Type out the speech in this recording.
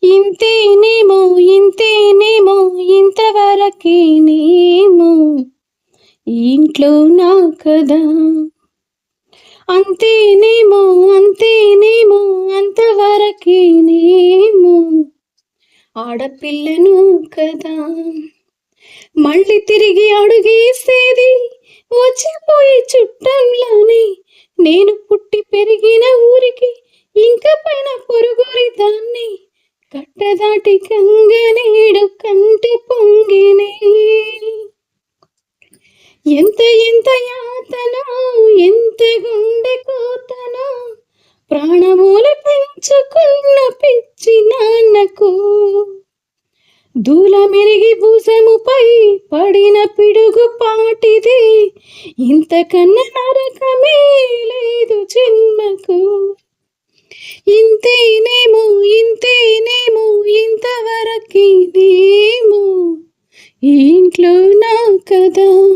ఇంతేనేమో ఇంతేనేమో ఇంతవరకేనేమో ఇంట్లో నా కదా. అంతేనేమో అంతేనేమో అంతవరకేనేమో ఆడపిల్లను కదా. మళ్ళీ తిరిగి అడుగేసేది వచ్చిపోయే చుట్టంలానే. నేను పుట్టి పెరిగిన ఊరికి ఇంక పైన పొరుగురి దాన్ని. కట్టదాటి కంగనేడు కంటి పొంగినే. ఎంత ఎంత యాతనో ఎంత గుండె కోతనో ప్రాణములు పెంచుకున్న పిచ్చి నాన్నకు. దూల మెరిగి భుజముపై పడిన పిడుగు పాటిది. ఇంతకన్నా నరకమే లేదు జన్మకు. ఇంతేనేమో ఇంతేనేమో ఇంతవరకేనేమో ఇంట్లో నా కదా.